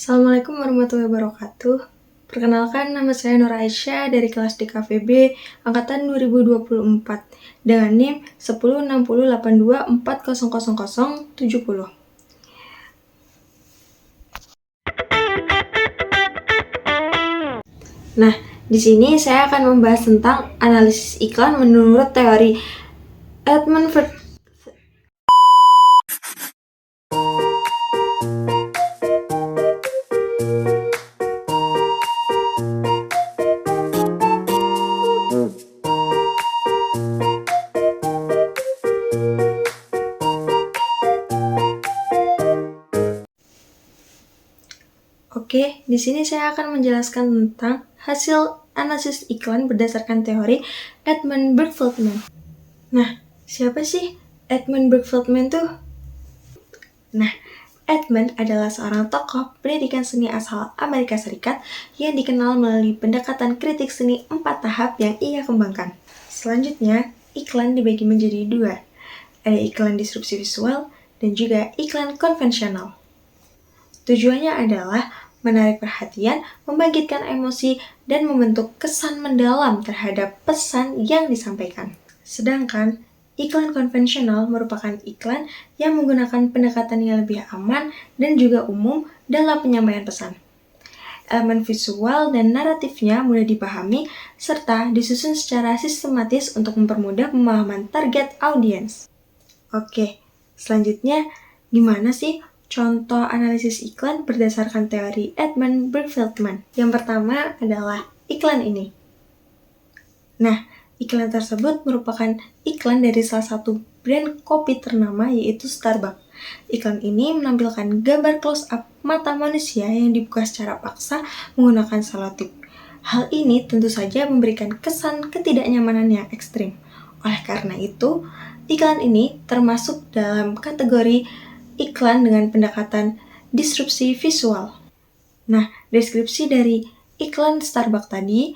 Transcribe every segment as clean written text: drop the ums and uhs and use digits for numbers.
Assalamualaikum warahmatullahi wabarakatuh. Perkenalkan, nama saya Nur Aisyah dari kelas DKVB angkatan 2024 dengan NIM 106082400070. Nah, di sini saya akan membahas tentang analisis iklan menurut teori Edmund Oke, di sini saya akan menjelaskan tentang hasil analisis iklan berdasarkan teori Edmund Berg-Feldman. Nah, siapa sih Edmund Berg-Feldman tuh? Nah, Edmund adalah seorang tokoh pendidikan seni asal Amerika Serikat yang dikenal melalui pendekatan kritik seni 4 tahap yang ia kembangkan. Selanjutnya, iklan dibagi menjadi 2. Ada iklan disrupsi visual dan juga iklan konvensional. Tujuannya adalah menarik perhatian, membangkitkan emosi, dan membentuk kesan mendalam terhadap pesan yang disampaikan. Sedangkan iklan konvensional merupakan iklan yang menggunakan pendekatan yang lebih aman dan juga umum dalam penyampaian pesan. Elemen visual dan naratifnya mudah dipahami serta disusun secara sistematis untuk mempermudah pemahaman target audiens. Oke, selanjutnya gimana sih contoh analisis iklan berdasarkan teori Edmund Berg-Feldman? Yang pertama adalah iklan ini. Nah, iklan tersebut merupakan iklan dari salah satu brand kopi ternama yaitu Starbucks. Iklan ini menampilkan gambar close-up mata manusia yang dibuka secara paksa menggunakan selotip. Hal ini tentu saja memberikan kesan ketidaknyamanan yang ekstrim. Oleh karena itu, iklan ini termasuk dalam kategori iklan dengan pendekatan disrupsi visual. Nah, deskripsi dari iklan Starbucks tadi,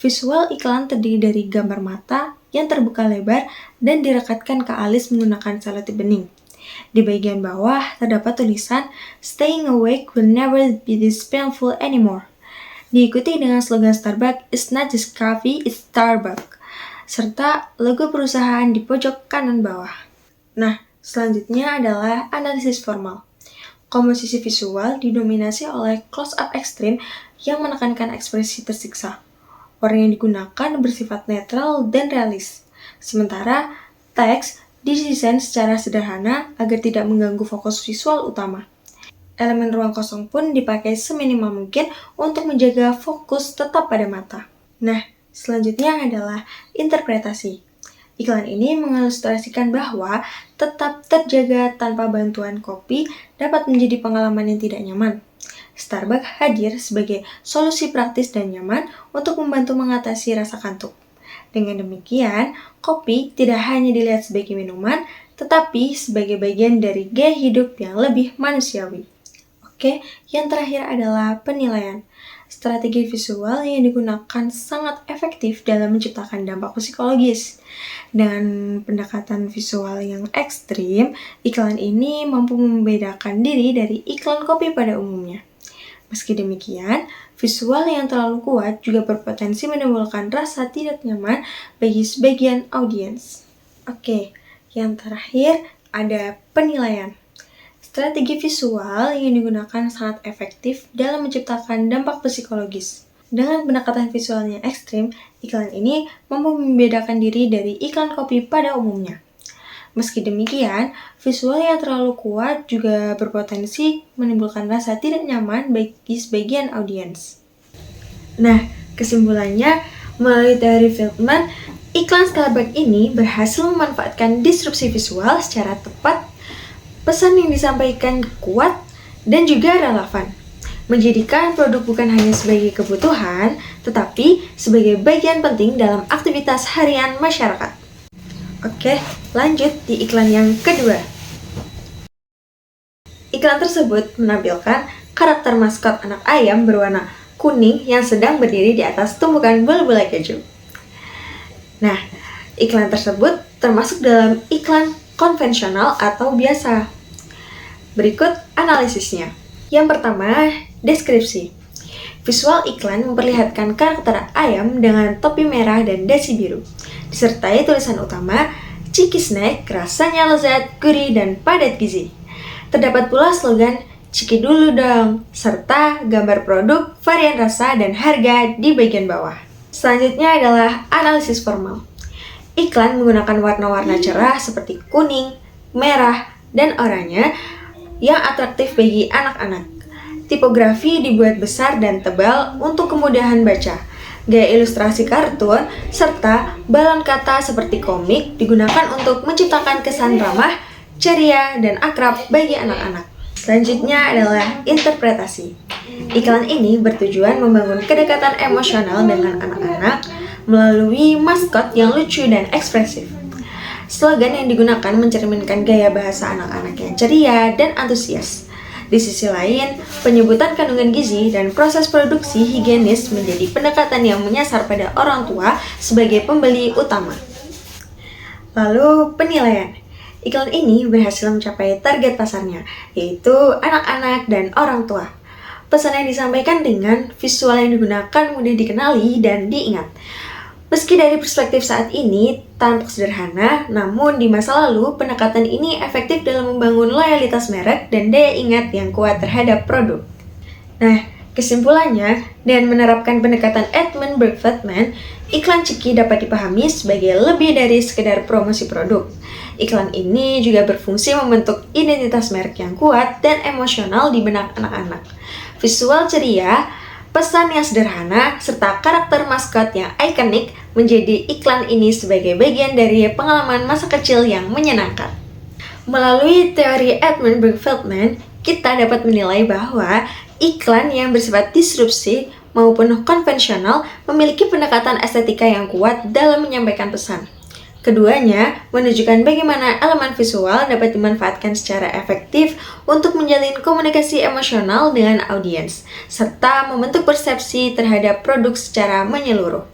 visual iklan terdiri dari gambar mata yang terbuka lebar dan direkatkan ke alis menggunakan selotip bening. Di bagian bawah terdapat tulisan "Staying awake will never be this painful anymore." Diikuti dengan slogan Starbucks, "It's not just coffee, it's Starbucks." Serta logo perusahaan di pojok kanan bawah. Nah, selanjutnya adalah analisis formal. Komposisi visual didominasi oleh close-up ekstrim yang menekankan ekspresi tersiksa. Warna yang digunakan bersifat netral dan realis. Sementara teks didesain secara sederhana agar tidak mengganggu fokus visual utama. Elemen ruang kosong pun dipakai seminimal mungkin untuk menjaga fokus tetap pada mata. Nah, selanjutnya adalah interpretasi. Iklan ini mengilustrasikan bahwa tetap terjaga tanpa bantuan kopi dapat menjadi pengalaman yang tidak nyaman. Starbucks hadir sebagai solusi praktis dan nyaman untuk membantu mengatasi rasa kantuk. Dengan demikian, kopi tidak hanya dilihat sebagai minuman, tetapi sebagai bagian dari gaya hidup yang lebih manusiawi. Oke, yang terakhir adalah penilaian. Strategi visual yang digunakan sangat efektif dalam menciptakan dampak psikologis. Dengan pendekatan visual yang ekstrim, iklan ini mampu membedakan diri dari iklan kopi pada umumnya. Meski demikian, visual yang terlalu kuat juga berpotensi menimbulkan rasa tidak nyaman bagi sebagian audiens. Oke, yang terakhir ada penilaian. Strategi visual yang digunakan sangat efektif dalam menciptakan dampak psikologis. Dengan pendekatan visualnya ekstrim, iklan ini mampu membedakan diri dari iklan kopi pada umumnya. Meski demikian, visual yang terlalu kuat juga berpotensi menimbulkan rasa tidak nyaman bagi sebagian audiens. Nah, kesimpulannya, melalui teori Feldman, iklan Starbucks ini berhasil memanfaatkan disrupsi visual secara tepat, pesan yang disampaikan kuat dan juga relevan, menjadikan produk bukan hanya sebagai kebutuhan, tetapi sebagai bagian penting dalam aktivitas harian masyarakat. Oke, lanjut di iklan yang kedua. Iklan tersebut menampilkan karakter maskot anak ayam berwarna kuning yang sedang berdiri di atas tumpukan bola-bola keju. Nah, iklan tersebut termasuk dalam iklan konvensional atau biasa. Berikut analisisnya. Yang pertama, deskripsi. Visual iklan memperlihatkan karakter ayam dengan topi merah dan dasi biru, disertai tulisan utama, Chiki Snack, rasanya lezat, gurih, dan padat gizi. Terdapat pula slogan, Chiki dulu dong, serta gambar produk, varian rasa, dan harga di bagian bawah. Selanjutnya adalah analisis formal. Iklan menggunakan warna-warna cerah seperti kuning, merah, dan oranye yang atraktif bagi anak-anak. Tipografi dibuat besar dan tebal untuk kemudahan baca. Gaya ilustrasi kartun serta balon kata seperti komik digunakan untuk menciptakan kesan ramah, ceria, dan akrab bagi anak-anak. Selanjutnya adalah interpretasi. Iklan ini bertujuan membangun kedekatan emosional dengan anak-anak melalui maskot yang lucu dan ekspresif. Slogan yang digunakan mencerminkan gaya bahasa anak-anak yang ceria dan antusias. Di sisi lain, penyebutan kandungan gizi dan proses produksi higienis menjadi pendekatan yang menyasar pada orang tua sebagai pembeli utama. Lalu, penilaian. Iklan ini berhasil mencapai target pasarnya, yaitu anak-anak dan orang tua. Pesan yang disampaikan dengan visual yang digunakan mudah dikenali dan diingat. Meski dari perspektif saat ini tampak sederhana, namun di masa lalu pendekatan ini efektif dalam membangun loyalitas merek dan daya ingat yang kuat terhadap produk. Nah, kesimpulannya, dengan menerapkan pendekatan Edmund Burke-Feldman, iklan Chiki dapat dipahami sebagai lebih dari sekedar promosi produk. Iklan ini juga berfungsi membentuk identitas merek yang kuat dan emosional di benak anak-anak. Visual ceria, pesan yang sederhana, serta karakter maskot yang ikonik menjadi iklan ini sebagai bagian dari pengalaman masa kecil yang menyenangkan. Melalui teori Edmund Burke-Feldman, kita dapat menilai bahwa iklan yang bersifat disrupsi maupun konvensional memiliki pendekatan estetika yang kuat dalam menyampaikan pesan. Keduanya menunjukkan bagaimana elemen visual dapat dimanfaatkan secara efektif untuk menjalin komunikasi emosional dengan audiens, serta membentuk persepsi terhadap produk secara menyeluruh.